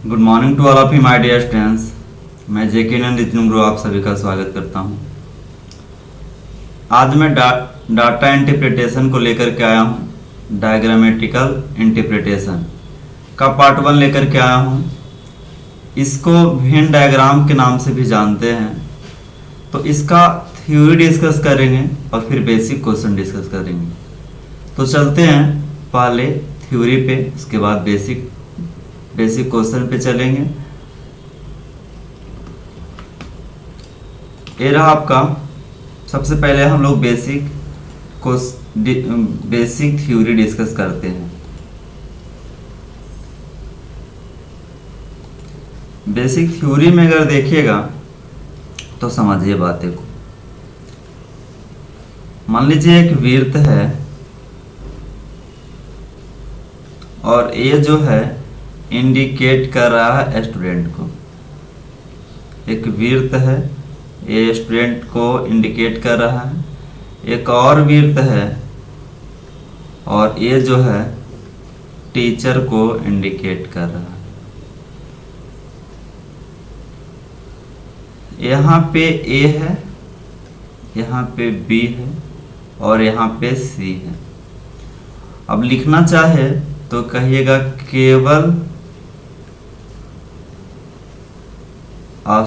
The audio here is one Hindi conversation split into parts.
Good morning to all of you my dear students. मैं जेके नितिन गुरु आप सभी का स्वागत करता हूं। आज मैं डाटा इंटरप्रिटेशन को लेकर के आया हूं। डायग्रामेटिकल इंटरप्रिटेशन का पार्ट 1 लेकर के आया हूं। इसको वेन डायग्राम के नाम से भी जानते हैं। तो इसका थ्योरी डिस्कस करेंगे और फिर बेसिक क्वेश्चन डिस्कस करेंगे। तो चलते हैं पहले थ्योरी पे, उसके बाद बेसिक क्वेश्चन पे चलेंगे। ये रहा आपका। सबसे पहले हम लोग बेसिक थ्योरी डिस्कस करते हैं। बेसिक थ्योरी में अगर देखिएगा तो समझिए बातें को। मान लीजिए एक वृत्त है और ये जो है इंडिकेट कर रहा है स्टूडेंट को। एक वृत्त है, ये स्टूडेंट को इंडिकेट कर रहा है। एक और वृत्त है और ये जो है टीचर को इंडिकेट कर रहा है। यहाँ पे ए है, यहाँ पे बी है और यहाँ पे सी है। अब लिखना चाहे तो कहिएगा केवल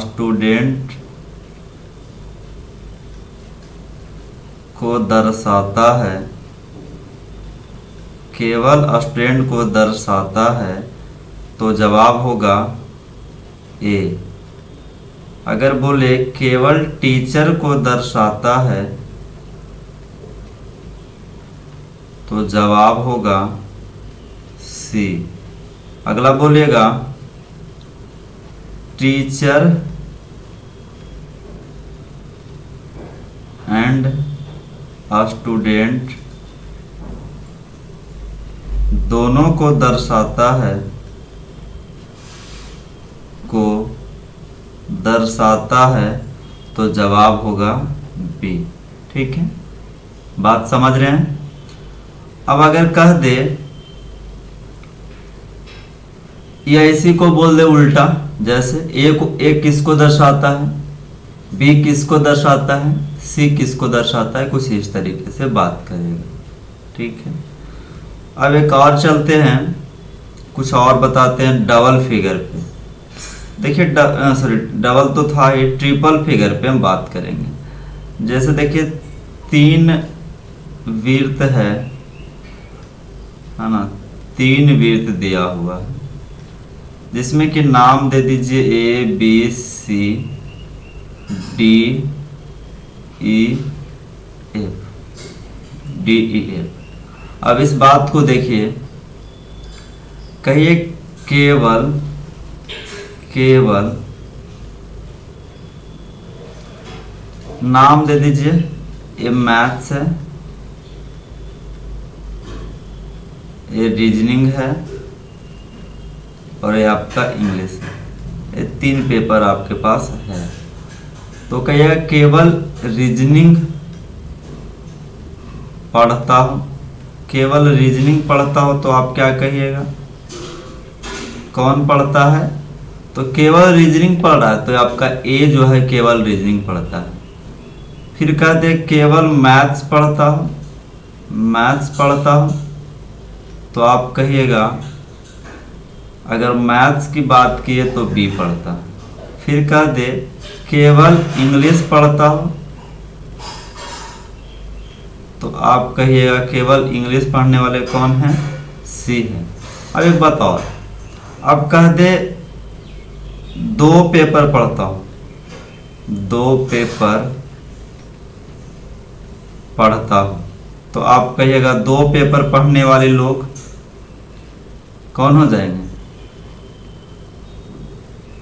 स्टूडेंट को दर्शाता है, केवल स्टूडेंट को दर्शाता है, तो जवाब होगा ए। अगर बोले केवल टीचर को दर्शाता है तो जवाब होगा सी। अगला बोलेगा टीचर एंड स्टूडेंट दोनों को दर्शाता है, तो जवाब होगा बी। ठीक है, बात समझ रहे हैं। अब अगर कह दे या इसी को बोल दे उल्टा, जैसे ए किसको दर्शाता है, बी किसको दर्शाता है, सी किसको दर्शाता है, कुछ इस तरीके से बात करेगा। ठीक है, अब एक और चलते हैं, कुछ और बताते हैं डबल फिगर पे। देखिए डबल तो था ही, ट्रिपल फिगर पे हम बात करेंगे। जैसे देखिए 3 वृत्त है ना, 3 वृत्त दिया हुआ है जिसमें कि नाम दे दीजिए A B C D E F. अब इस बात को देखिए, कहिए केवल नाम दे दीजिए, ये मैथ्स है, ये रीजनिंग है और ये आपका इंग्लिश है। ये 3 पेपर आपके पास है। तो कहिएगा केवल रीजनिंग पढ़ता हो, केवल रीजनिंग पढ़ता हो, तो आप क्या कहिएगा, कौन पढ़ता है, तो केवल रीजनिंग पढ़ रहा है, तो आपका ए जो है केवल रीजनिंग पढ़ता है। फिर कहते हैं केवल मैथ्स पढ़ता हो, तो आप कहिएगा, अगर मैथ्स की बात की है तो बी पढ़ता है। फिर कह दे केवल इंग्लिश पढ़ता हो, तो आप कहिएगा केवल इंग्लिश पढ़ने वाले कौन है, सी है। अब एक बताओ, अब कह दे 2 पेपर पढ़ता हो, 2 पेपर पढ़ता हो, तो आप कहिएगा 2 पेपर पढ़ने वाले लोग कौन हो जाएंगे,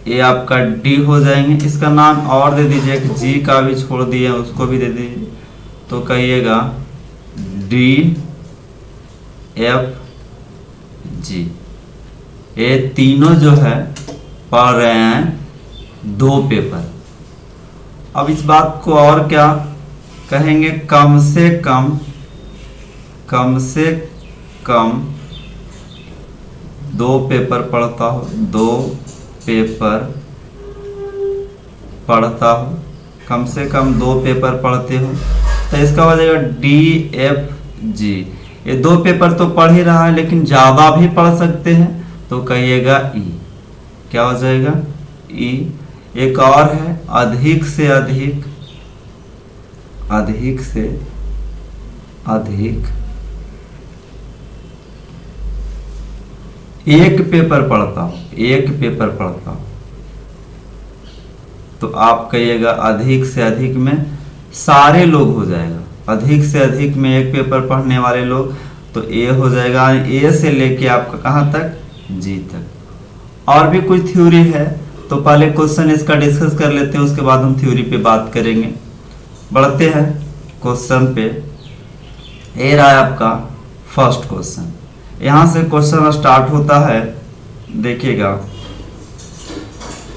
ये आपका डी हो जाएंगे। इसका नाम और दे दीजिए, जी का भी छोड़ दिए, उसको भी दे दीजिए, तो कहिएगा डी एफ जी। ये तीनों जो है पढ़ रहे हैं 2 पेपर। अब इस बात को और क्या कहेंगे, कम से कम 2 पेपर पढ़ता हो, 2 पेपर पढ़ता हो, कम से कम 2 पेपर पढ़ते हो, तो इसका हो जाएगा DFG। ये 2 पेपर तो पढ़ ही रहा है, लेकिन ज़्यादा भी पढ़ सकते हैं, तो कहिएगा E। क्या हो जाएगा E। एक और है अधिक से अधिक, अधिक से अधिक 1 पेपर पढ़ता हूं, 1 पेपर पढ़ता हूं, तो आप कहिएगा अधिक से अधिक में सारे लोग हो जाएगा, अधिक से अधिक में 1 पेपर पढ़ने वाले लोग, तो A हो जाएगा। A से लेके आपका कहाँ तक, G तक। और भी कुछ थ्योरी है, तो पहले क्वेश्चन इसका डिस्कस कर लेते हैं, उसके बाद हम थ्योरी पे बात करेंगे। बढ़ते हैं क्वेश्चन पे। ये रहा है आपका फर्स्ट क्वेश्चन। यहाँ से क्वेश्चन स्टार्ट होता है, देखिएगा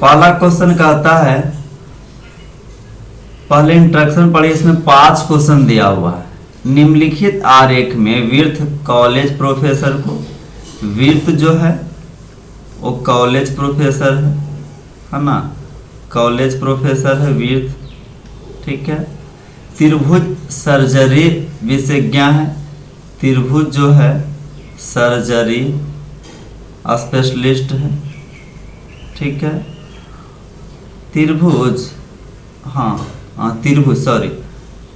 पहला क्वेश्चन कहता है, पहले इंट्रोडक्शन पढ़िए, इसमें 5 क्वेश्चन दिया हुआ है। निम्नलिखित आरेख में विर्थ कॉलेज प्रोफेसर को, विर्थ जो है वो कॉलेज प्रोफेसर है ना, कॉलेज प्रोफेसर है विर्थ, ठीक है। त्रिभुज सर्जरी विशेषज्ञ है, त्रिभुज जो है सर्जरी स्पेशलिस्ट है, ठीक है। त्रिभुज, हाँ त्रिभुज, सॉरी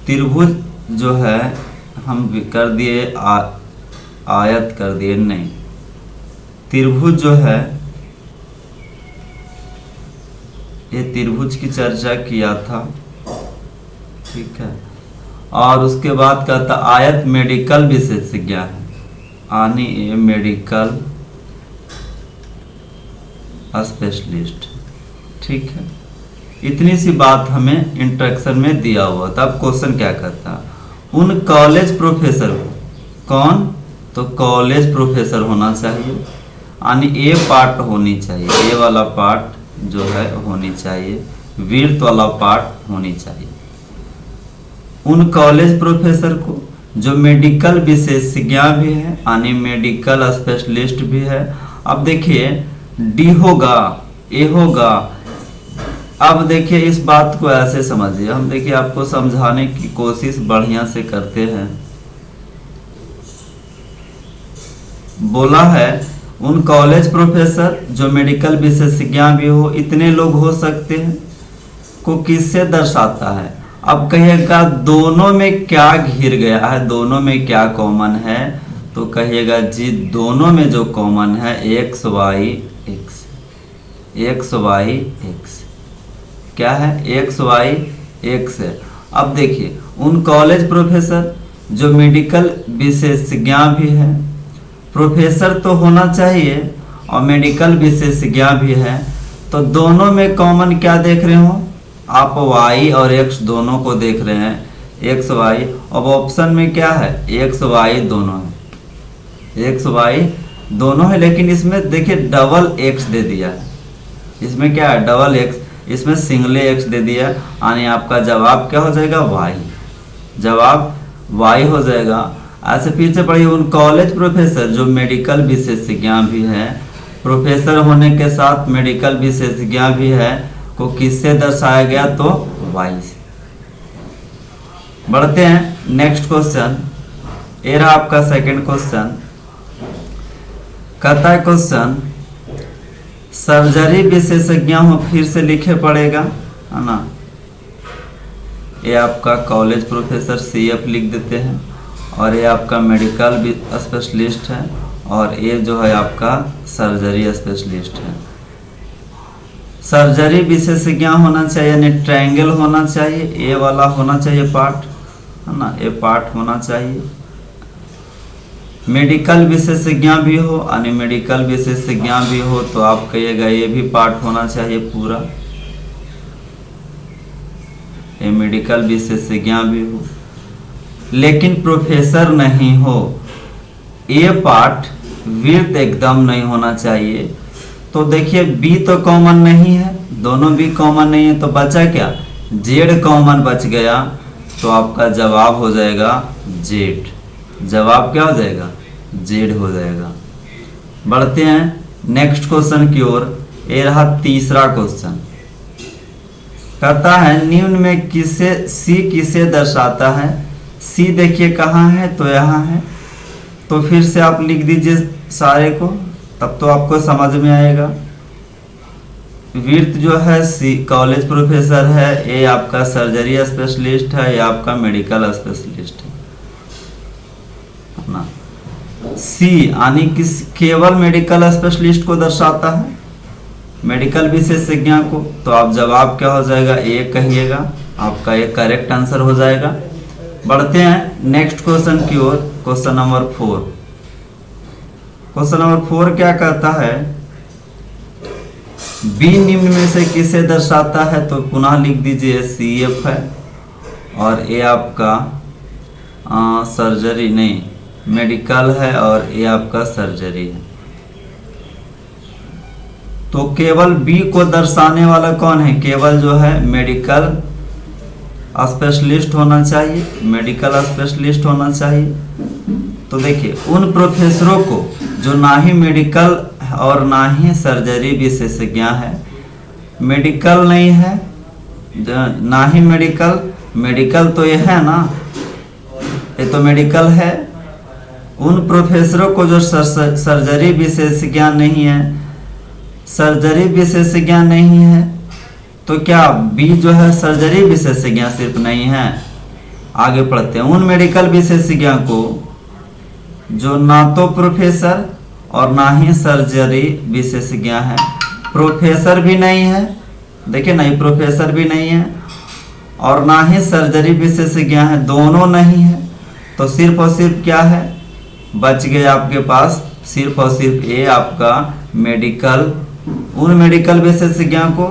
त्रिभुज जो है हम कर दिए आयत कर दिए, नहीं, त्रिभुज जो है ये त्रिभुज की चर्चा किया था, ठीक है। और उसके बाद कहता आयत मेडिकल विशेषज्ञ है, यानी ये मेडिकल स्पेशलिस्ट, ठीक है। इतनी सी बात हमें इंट्रोडक्शन में दिया हुआ था। अब क्वेश्चन क्या करता, उन कॉलेज प्रोफेसर को, कौन, तो कॉलेज प्रोफेसर होना चाहिए, यानी ए पार्ट होनी चाहिए, ए वाला पार्ट जो है होनी चाहिए, विर्थ वाला पार्ट होनी चाहिए। उन कॉलेज प्रोफेसर को जो मेडिकल विशेषज्ञ भी है, यानी मेडिकल स्पेशलिस्ट भी है। अब देखिए डी होगा, ए होगा। अब देखिए इस बात को ऐसे समझिए, हम देखिए आपको समझाने की कोशिश बढ़िया से करते हैं। बोला है उन कॉलेज प्रोफेसर जो मेडिकल विशेषज्ञ भी हो, इतने लोग हो सकते हैं, को किससे दर्शाता है। अब कहिएगा दोनों में क्या घिर गया है, दोनों में क्या कॉमन है, तो कहिएगा जी दोनों में जो कॉमन है x y x, x y x, क्या है, एक्स वाई एक्स है। अब देखिए उन कॉलेज प्रोफेसर जो मेडिकल विशेषज्ञ भी है, प्रोफेसर तो होना चाहिए और मेडिकल विशेषज्ञ भी है, तो दोनों में कॉमन क्या देख रहे हो आप, y और x दोनों को देख रहे हैं, x y। अब ऑप्शन में क्या है, x y दोनों है, x y दोनों है, लेकिन इसमें देखिए डबल x दे दिया है, इसमें क्या है डबल x, इसमें सिंगले x दे दिया, यानी आपका जवाब क्या हो जाएगा y, जवाब y हो जाएगा। ऐसे फिर से पढ़िए, उन कॉलेज प्रोफेसर जो मेडिकल विशेषज्ञ भी है, प्रोफेसर होने के साथ मेडिकल विशेषज्ञ भी है, को किससे दर्शाया गया, तो y से। बढ़ते हैं नेक्स्ट क्वेश्चन। ये रहा आपका सेकंड क्वेश्चन। कहता है क्वेश्चन सर्जरी विशेषज्ञ हो, फिर से लिखे पड़ेगा, है ना। ये आपका कॉलेज प्रोफेसर CF लिख देते हैं, और ये आपका मेडिकल स्पेशलिस्ट है, और ये जो है आपका सर्जरी स्पेशलिस्ट है। सर्जरी विशेषज्ञ होना चाहिए, यानी ट्रायंगल होना चाहिए, ए वाला होना चाहिए पार्ट, है ना, ए पार्ट होना चाहिए। मेडिकल विशेषज्ञ भी हो, यानी मेडिकल विशेषज्ञ भी हो, तो आप कहिएगा ये भी पार्ट होना चाहिए पूरा, ये मेडिकल विशेषज्ञ भी हो, लेकिन प्रोफेसर नहीं हो, ए पार्ट विर्थ एकदम नहीं होना चाहिए। तो देखिए बी तो कॉमन नहीं है, दोनों भी कॉमन नहीं है, तो बचा क्या, जेड कॉमन बच गया, तो आपका जवाब हो जाएगा जेड, जवाब क्या हो जाएगा, जेड हो जाएगा। बढ़ते हैं नेक्स्ट क्वेश्चन की ओर। ये रहा तीसरा क्वेश्चन। कहता है निम्न में किसे सी किसे दर्शाता है। सी देखिए कहाँ है, तो यहाँ है। तो फिर से आप लिख दीजिए सारे को, तब तो आपको समझ में आएगा। विर्त जो है सी कॉलेज प्रोफेसर है, ए आपका सर्जरी स्पेशलिस्ट है, या आपका मेडिकल स्पेशलिस्ट है ना। सी यानी किस केवल मेडिकल स्पेशलिस्ट को दर्शाता है, मेडिकल विशेषज्ञ को। तो आप जवाब क्या हो जाएगा, ए कहिएगा, आपका ये करेक्ट आंसर हो जाएगा। बढ़ते हैं नेक्स्ट क्वेश्चन की ओर। Question number 4। क्वेश्चन नंबर 4 क्या कहता है, बी निम्न में से किसे दर्शाता है। तो पुनः लिख दीजिए CF है, और ए आपका सर्जरी नहीं मेडिकल है, और ए आपका सर्जरी है। तो केवल बी को दर्शाने वाला कौन है, केवल जो है मेडिकल स्पेशलिस्ट होना चाहिए, मेडिकल स्पेशलिस्ट होना चाहिए। तो देखिए उन प्रोफेसरों को जो ना ही मेडिकल और ना ही सर्जरी विशेषज्ञ है, मेडिकल नहीं है ना ही मेडिकल तो ये है ना, ये तो मेडिकल है। उन प्रोफेसरों को जो सर्जरी विशेषज्ञ नहीं है, सर्जरी विशेषज्ञ नहीं है, तो क्या बी जो है सर्जरी विशेषज्ञ सिर्फ नहीं है। आगे पढ़ते हैं। उन मेडिकल विशेषज्ञ को जो ना तो प्रोफेसर और ना ही सर्जरी विशेषज्ञ है, प्रोफेसर भी नहीं है, देखिए नहीं प्रोफेसर भी नहीं है और ना ही सर्जरी विशेषज्ञ है, दोनों नहीं है। तो सिर्फ और सिर्फ क्या है, बच गए आपके पास सिर्फ और सिर्फ ए आपका मेडिकल। उन मेडिकल विशेषज्ञों को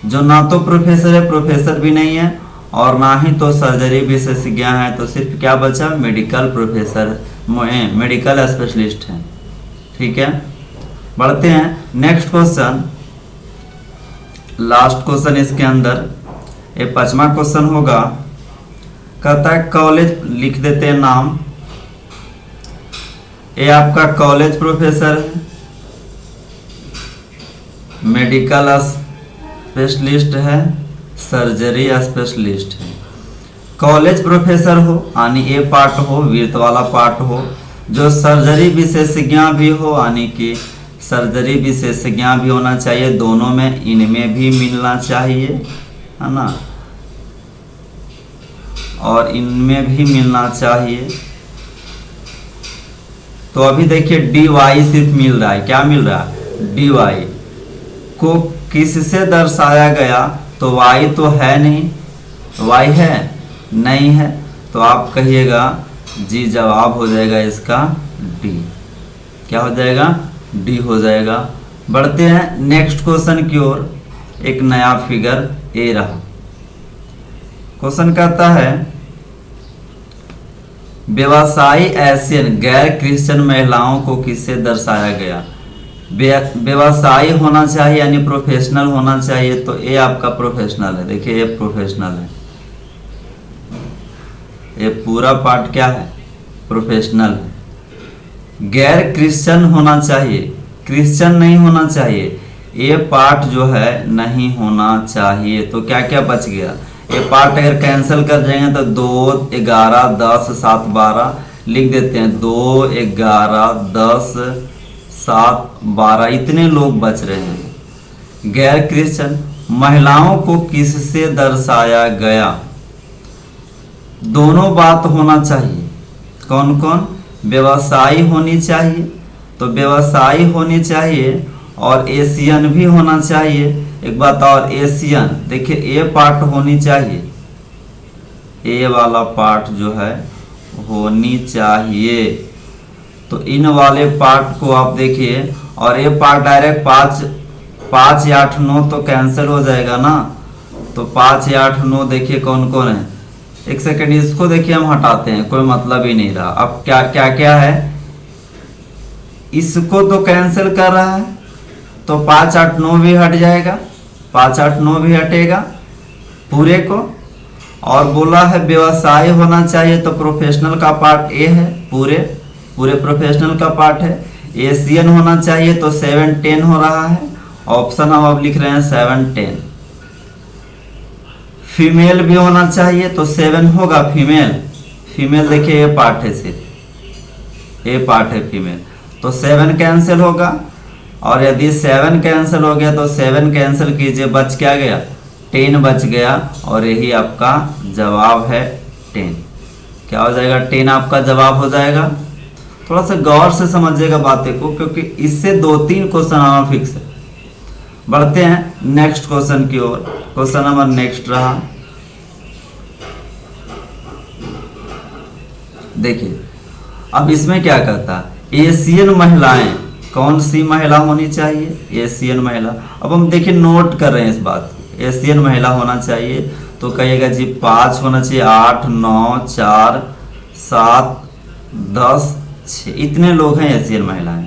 जो ना तो प्रोफेसर है, प्रोफेसर भी नहीं है, और ना ही तो सर्जरी विशेषज्ञ है, तो सिर्फ क्या बचा, मेडिकल प्रोफेसर मेडिकल स्पेशलिस्ट है। ठीक है, बढ़ते हैं नेक्स्ट क्वेश्चन, लास्ट क्वेश्चन इसके अंदर, ये 5वां क्वेश्चन होगा। कहता है कॉलेज, लिख देते हैं नाम, ये आपका कॉलेज प्रोफेसर है, मेडिकल स्पेशलिस्ट है, सर्जरी स्पेशलिस्ट है। कॉलेज प्रोफेसर हो यानी ए पार्ट हो, विर्त वाला पार्ट हो, जो सर्जरी विशेषज्ञ भी हो यानी कि सर्जरी विशेषज्ञ भी होना चाहिए, दोनों में इनमें भी मिलना चाहिए, है ना, और इनमें भी मिलना चाहिए। तो अभी देखिए dy सिर्फ मिल रहा है, क्या मिल रहा है, dy को किससे दर्शाया गया, तो y तो है नहीं, y है नहीं है, तो आप कहिएगा जी, जवाब हो जाएगा इसका डी। क्या हो जाएगा, डी हो जाएगा। बढ़ते हैं नेक्स्ट क्वेश्चन की ओर। एक नया फिगर ए रहा। क्वेश्चन कहता है व्यवसायी एशियन गैर क्रिश्चियन महिलाओं को किससे दर्शाया गया। व्यवसायी होना चाहिए यानी प्रोफेशनल होना चाहिए, तो ए आपका प्रोफेशनल है। देखिए ये प्रोफेशनल है, ये पूरा पार्ट क्या है, प्रोफेशनल है। गैर क्रिश्चियन होना चाहिए, क्रिश्चियन नहीं होना चाहिए, ये पार्ट जो है नहीं होना चाहिए। तो क्या क्या बच गया, ये पार्ट अगर कैंसिल कर जाएंगे तो 2, 11, 10, 7, 12 लिख देते हैं। 2, 11, 10, 7, 12 इतने लोग बच रहे हैं। गैर क्रिश्चियन महिलाओं को किससे दर्शाया गया, दोनों बात होना चाहिए। कौन कौन, व्यवसायी होनी चाहिए, तो व्यवसायी होनी चाहिए, और एशियन भी होना चाहिए। एक बात और, एशियन देखिए ए पार्ट होनी चाहिए, ए वाला पार्ट जो है होनी चाहिए। तो इन वाले पार्ट को आप देखिए, और ये पार्ट डायरेक्ट 5 या 8, 9 तो कैंसिल हो जाएगा ना, तो 5 या 8, 9 देखिए कौन कौन है। एक सेकंड, इसको देखिए हम हटाते हैं, कोई मतलब ही नहीं रहा। अब क्या क्या क्या है, इसको तो कैंसिल कर रहा है, तो 5, 8, 9 भी हट जाएगा, 5, 8, 9 भी हटेगा पूरे को। और बोला है व्यवसाय होना चाहिए, तो प्रोफेशनल का पार्ट ए है, पूरे प्रोफेशनल का पार्ट है। एशियन होना चाहिए तो 7 10 हो रहा है, ऑप्शन हम अब लिख रहे हैं 7 10। फीमेल भी होना चाहिए तो 7 होगा फीमेल, फीमेल देखिए ये पार्ट है, सिर्फ ये पार्ट है फीमेल, तो 7 कैंसिल होगा। और यदि 7 कैंसिल हो गया तो 7 कैंसिल कीजिए, बच क्या गया 10 बच गया, और यही आपका जवाब है 10। क्या हो जाएगा 10 आपका जवाब हो जाएगा। थोड़ा सा गौर से समझिएगा बातें को, क्योंकि इससे 2-3 क्वेश्चन आना फिक्स है। बढ़ते हैं नेक्स्ट क्वेश्चन की ओर। क्वेश्चन नंबर नेक्स्ट रहा, देखिए अब इसमें क्या करता है, एशियन महिलाएं, कौन सी महिला होनी चाहिए, एशियन महिला। अब हम देखिए नोट कर रहे हैं इस बात को, एशियन महिला होना चाहिए तो कहिएगा जी 5 होना चाहिए, 8 9 4 7 10 6, इतने लोग हैं एशियन महिलाएं।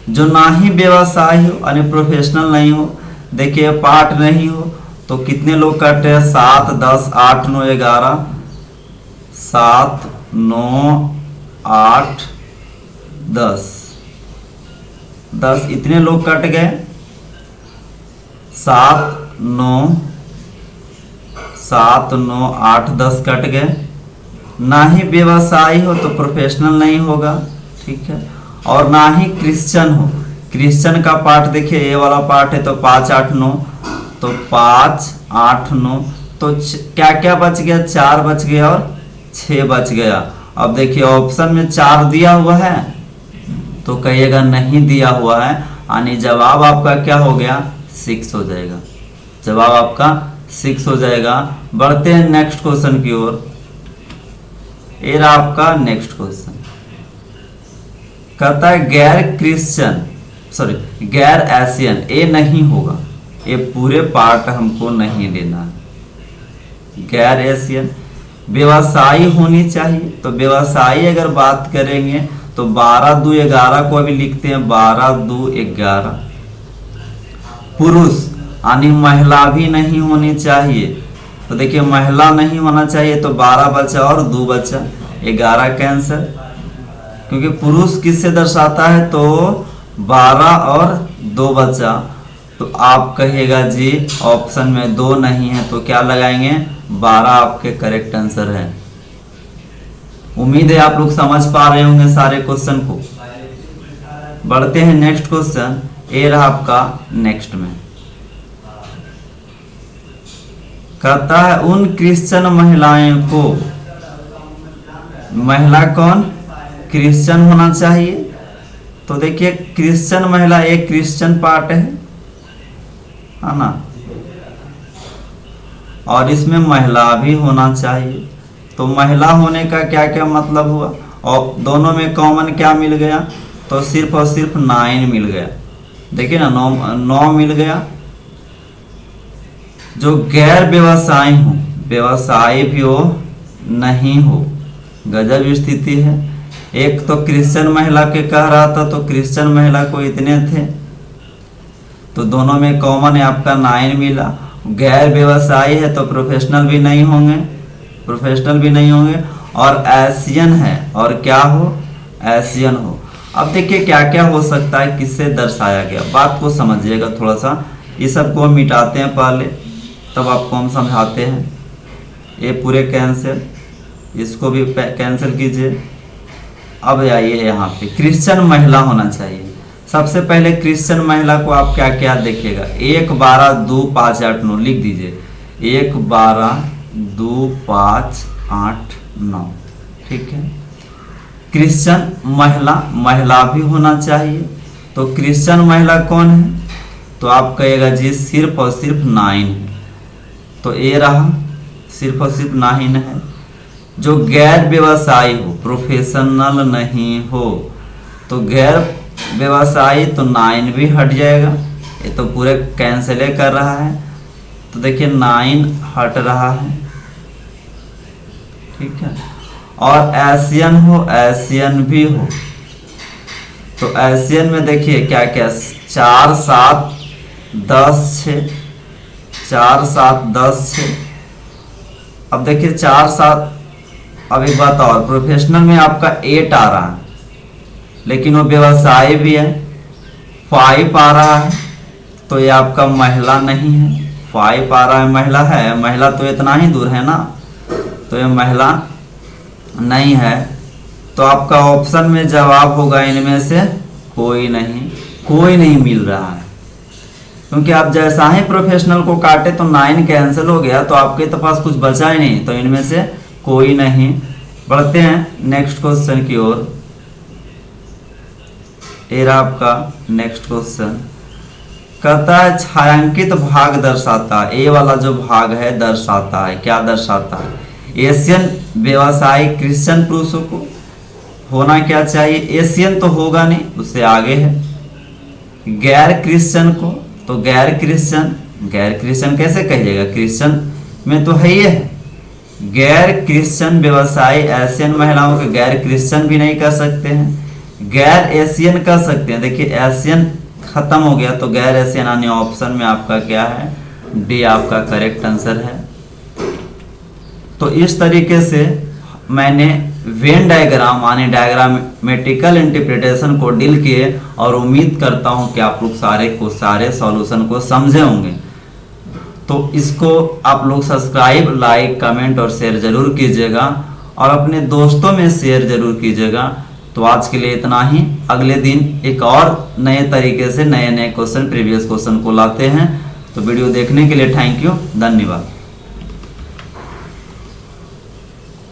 जो ना ही व्यवसाय हो यानी प्रोफेशनल नहीं हो, देखिए पार्ट नहीं हो, तो कितने लोग करते हैं 7 10 8 9 11, 7 9 8 10 10, इतने लोग कट गए, 7 9 8 10 कट गए। ना ही व्यवसायी हो तो प्रोफेशनल नहीं होगा, ठीक है, और ना ही क्रिश्चियन हो। क्रिश्चियन का पार्ट देखिए ये वाला पार्ट है तो 5 8 9, तो 5 8 9, तो क्या क्या बच गया, 4 बच गया और 6 बच गया। अब देखिए ऑप्शन में 4 दिया हुआ है तो कहिएगा नहीं दिया हुआ है, यानी जवाब आपका क्या हो गया 6 हो जाएगा, जवाब आपका 6 हो जाएगा। बढ़ते हैं नेक्स्ट क्वेश्चन की ओर। ये रहा आपका नेक्स्ट क्वेश्चन, कहता है गैर क्रिश्चियन, सॉरी गैर एशियन, ये नहीं होगा, ये पूरे पार्ट हमको नहीं लेना है। गैर एशियन व्यवसायी होनी चाहिए, तो व्यवसायी अगर बात करेंगे तो 12 2 11 को अभी लिखते हैं, 12 2 11। पुरुष यानी महिला भी नहीं होनी चाहिए, तो देखिए महिला नहीं होना चाहिए तो 12 बचा और 2 बचा, 11 कैंसर, क्योंकि पुरुष किससे दर्शाता है तो 12 और 2 बचा, तो आप कहिएगा जी ऑप्शन में 2 नहीं है तो क्या लगाएंगे 12 आपके करेक्ट आंसर है। उम्मीद है आप लोग समझ पा रहे होंगे सारे क्वेश्चन को। बढ़ते हैं नेक्स्ट क्वेश्चन, ये रहा आपका नेक्स्ट में, कहता है उन क्रिश्चियन महिलाएं को, महिला कौन क्रिश्चियन होना चाहिए, तो देखिए क्रिश्चियन महिला एक क्रिश्चियन पार्ट है ना, और इसमें महिला भी होना चाहिए, तो महिला होने का क्या क्या मतलब हुआ, और दोनों में कॉमन क्या मिल गया, तो सिर्फ और सिर्फ 9 मिल गया, देखिए ना 9 मिल गया। जो गैर व्यवसायी हो, व्यवसायी भी हो नहीं हो, गजब स्थिति है। एक तो क्रिश्चियन महिला के कह रहा था तो क्रिश्चियन महिला को इतने थे, तो दोनों में कॉमन है आपका 9 मिला। गैर व्यवसायी है तो प्रोफेशनल भी नहीं होंगे, प्रोफेशनल भी नहीं होंगे, और एशियन है और क्या हो एशियन हो। अब देखिए क्या क्या हो सकता है, किससे दर्शाया गया, बात को समझिएगा थोड़ा सा, ये सबको हम मिटाते हैं पहले तब आपको हम समझाते हैं। ये पूरे कैंसिल, इसको भी कैंसिल कीजिए। अब आइए यहाँ पे क्रिश्चियन महिला होना चाहिए। सबसे पहले क्रिश्चियन महिला को आप क्या क्या देखिएगा, 1 12 2 5 8 9 लिख दीजिए, 1 12 2 5 8 9, ठीक है। क्रिश्चियन महिला, महिला भी होना चाहिए, तो क्रिश्चियन महिला कौन है, तो आप कहिएगा जी सिर्फ और सिर्फ 9 है, तो ये रहा सिर्फ और सिर्फ 9 है। जो गैर व्यवसायी हो, प्रोफेशनल नहीं हो, तो गैर व्यवसायी तो 9 भी हट जाएगा, ये तो पूरे कैंसिल कर रहा है, तो देखिए 9 हट रहा है, ठीक है। और एशियन हो, एशियन भी हो, तो एशियन में देखिए क्या क्या 4 7 10 6, 4 7 10 6। अब देखिए 4 7, अब एक बात और, प्रोफेशनल में आपका 8 आ रहा है, लेकिन वो व्यवसाय भी है। 5 आ रहा है तो ये आपका महिला नहीं है। 5 आ रहा है, महिला है, महिला तो इतना ही दूर है ना, तो ये महिला नहीं है। तो आपका ऑप्शन में जवाब होगा इनमें से कोई नहीं, कोई नहीं मिल रहा है। क्योंकि आप जैसा ही प्रोफेशनल को काटे तो 9 कैंसिल हो गया, तो आपके तो पास कुछ बचा ही नहीं, तो इनमें से कोई नहीं। बढ़ते हैं नेक्स्ट क्वेश्चन की ओर। ये रहा आपका नेक्स्ट क्वेश्चन। कहता है छायांकित भाग दर्शाता है, ए वाला जो भाग है दर्शाता है, क्या दर्शाता है? एशियन व्यवसायी क्रिश्चियन पुरुषों को होना क्या चाहिए? एशियन तो होगा नहीं, उससे आगे है। गैर क्रिश्चियन को, तो गैर क्रिश्चियन, गैर क्रिश्चियन कैसे कहिएगा, क्रिश्चियन में तो है ही है। गैर क्रिश्चियन व्यवसायी एशियन महिलाओं के गैर क्रिश्चियन भी नहीं कर सकते हैं, गैर एशियन कर सकते हैं। देखिए एशियन खत्म हो गया, तो गैर एशियन आने ऑप्शन में आपका क्या है, डी आपका करेक्ट आंसर है। तो इस तरीके से मैंने वेन डायग्राम माने डायग्रामेटिकल इंटरप्रिटेशन को डील किए, और उम्मीद करता हूं कि आप लोग सारे सॉल्यूशन को समझे होंगे। तो इसको आप लोग सब्सक्राइब, लाइक, कमेंट और शेयर जरूर कीजिएगा, और अपने दोस्तों में शेयर जरूर कीजिएगा। तो आज के लिए इतना ही। अगले दिन एक और नए तरीके से नए क्वेश्चन, प्रीवियस क्वेश्चन को लाते हैं। तो वीडियो देखने के लिए थैंक यू, धन्यवाद।